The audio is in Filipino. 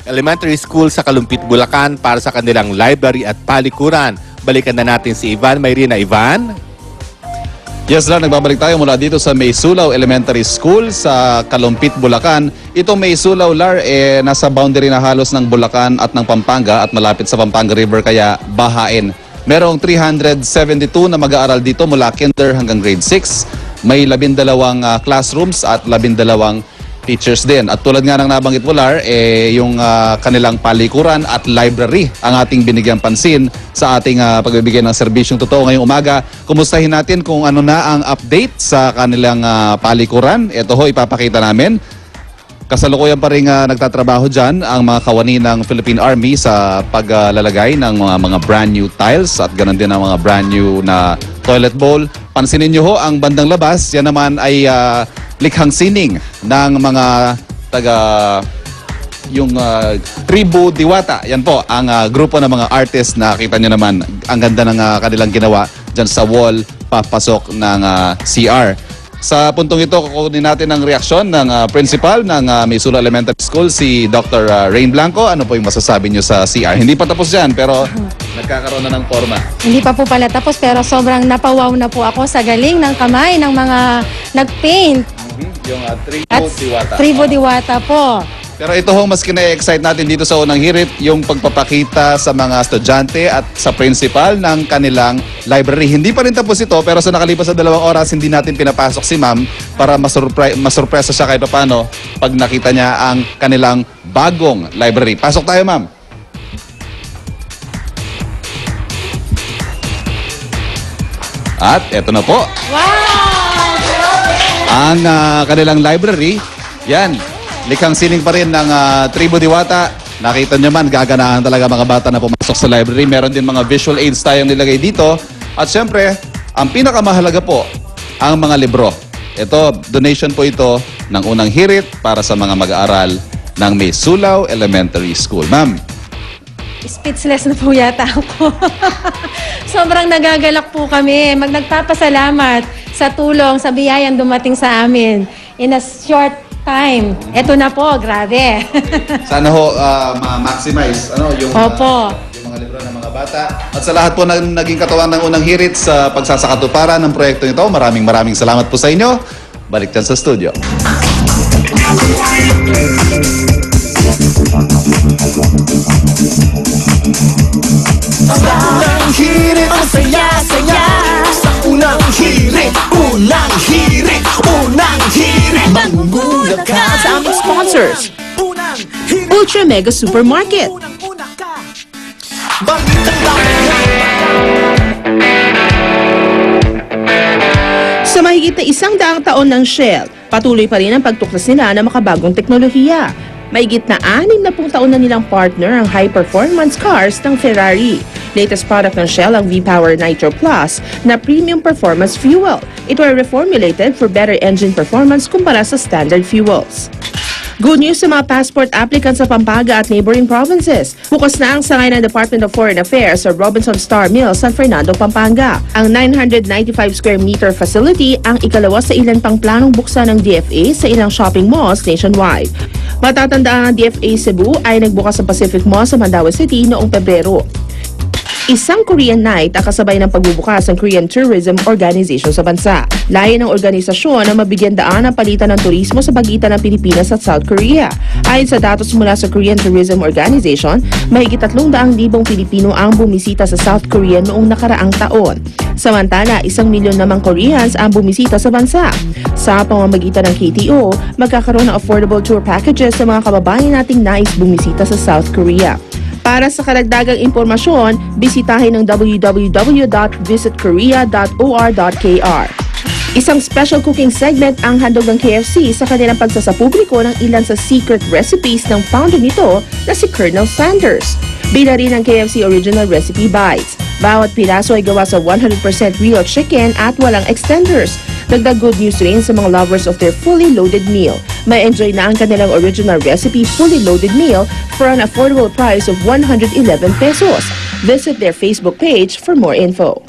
Elementary School sa Kalumpit, Bulacan para sa kanilang library at palikuran. Balikan na natin si Ivan Mayrina. Ivan? Yes, Lar, nagbabalik tayo mula dito sa May Sulaw Elementary School sa Kalumpit, Bulacan. Itong May Sulaw, Lar, nasa boundary na halos ng Bulacan at ng Pampanga at malapit sa Pampanga River kaya bahain. Merong 372 na mag-aaral dito mula kinder hanggang grade 6. May 12 classrooms at 12 teachers din. At tulad nga ng nabanggit mo, Lar, yung kanilang palikuran at library ang ating binigyang pansin sa ating pagbibigay ng serbisyong totoo ngayong umaga. Kumustahin natin kung ano na ang update sa kanilang palikuran. Ito ho, ipapakita namin. Kasalukuyan pa rin nagtatrabaho dyan ang mga kawani ng Philippine Army sa paglalagay ng mga brand new tiles at ganoon din ang mga brand new na toilet bowl. Pansinin nyo ho, ang bandang labas, yan naman ay likhang sining ng mga Tribu Diwata. Yan po ang grupo ng mga artist na kita nyo naman. Ang ganda ng kanilang ginawa dyan sa wall papasok ng CR. Sa puntong ito, kukunin natin ang reaksyon ng principal ng May Sulaw Elementary School, si Dr. Rain Blanco. Ano po yung masasabi nyo sa CR? Hindi pa tapos yan, pero nagkakaroon na ng forma. Hindi pa po pala tapos, pero sobrang napawaw na po ako sa galing ng kamay ng mga nag-paint. Yung Tribu Diwata. Tribu Diwata po. Pero ito ho, mas kina-excite natin dito sa unang hirit, yung pagpapakita sa mga estudyante at sa principal ng kanilang library. Hindi pa rin tapos ito, pero sa nakalipas na 2 oras, hindi natin pinapasok si ma'am para masurpresa siya kahit paano pag nakita niya ang kanilang bagong library. Pasok tayo, ma'am. At eto na po. Wow! Ang kanilang library, yan. Likhang sining pa rin ng Tribu Diwata. Nakita nyo man, gaganahan talaga mga bata na pumasok sa library. Meron din mga visual aids tayong nilagay dito. At syempre, ang pinakamahalaga po, ang mga libro. Ito, donation po ito ng unang hirit para sa mga mag-aaral ng May Sulaw Elementary School. Ma'am. Speechless na po yata ako. Sobrang nagagalak po kami. Nagpapasalamat sa tulong, sa biyayang dumating sa amin in a short time. Ito na po, grabe. Sana ho ma-maximize yung mga libro ng mga bata. At sa lahat po na naging katuwang ng unang hirit sa pagsasakatuparan ng proyekto ito, maraming salamat po sa inyo. Balik dyan sa studio. Unang hirit, ang saya-saya. Sa unang hirit, unang hirit, unang hirit. Mangulat ka sa aming sponsors. Unang hirit, Ultra Mega Supermarket, unang-una ka. Balitang lahat. Sa mahigit na 100 taon ng Shell, patuloy pa rin ang pagtuklas nila ng makabagong teknolohiya. Mahigit na 60 taon na nilang partner ang high-performance cars ng Ferrari. Latest product ng Shell ang V-Power Nitro Plus na premium performance fuel. Ito ay reformulated for better engine performance kumpara sa standard fuels. Good news sa mga passport applicants sa Pampanga at neighboring provinces. Bukas na ang sangay ng Department of Foreign Affairs sa Robinson Star Mill, San Fernando, Pampanga. Ang 995 square meter facility ang ikalawa sa ilan pang planong buksan ng DFA sa ilang shopping malls nationwide. Matatandaan ang DFA Cebu ay nagbukas sa Pacific Mall sa Mandaue City noong Pebrero. Isang Korean night ang kasabay ng pagbubukas ng Korean Tourism Organization sa bansa. Layo ng organisasyon na mabigyan daan ang palitan ng turismo sa pagitan ng Pilipinas at South Korea. Ayon sa datos mula sa Korean Tourism Organization, mahigit 300,000 Pilipino ang bumisita sa South Korea noong nakaraang taon. Samantala, 1 milyon namang Koreans ang bumisita sa bansa. Sa pamamagitan ng KTO, magkakaroon ng affordable tour packages sa mga kababayan nating nais bumisita sa South Korea. Para sa karagdagang impormasyon, bisitahin ang www.visitkorea.or.kr. Isang special cooking segment ang handog ng KFC sa kanilang pagsasapubliko ng ilan sa secret recipes ng founder nito na si Colonel Sanders. Bila rin ang KFC Original Recipe Bites. Bawat piraso ay gawa sa 100% real chicken at walang extenders. Dagdag good news rin sa mga lovers of their fully loaded meal. May enjoy na ang kanilang original recipe fully loaded meal for an affordable price of 111 pesos. Visit their Facebook page for more info.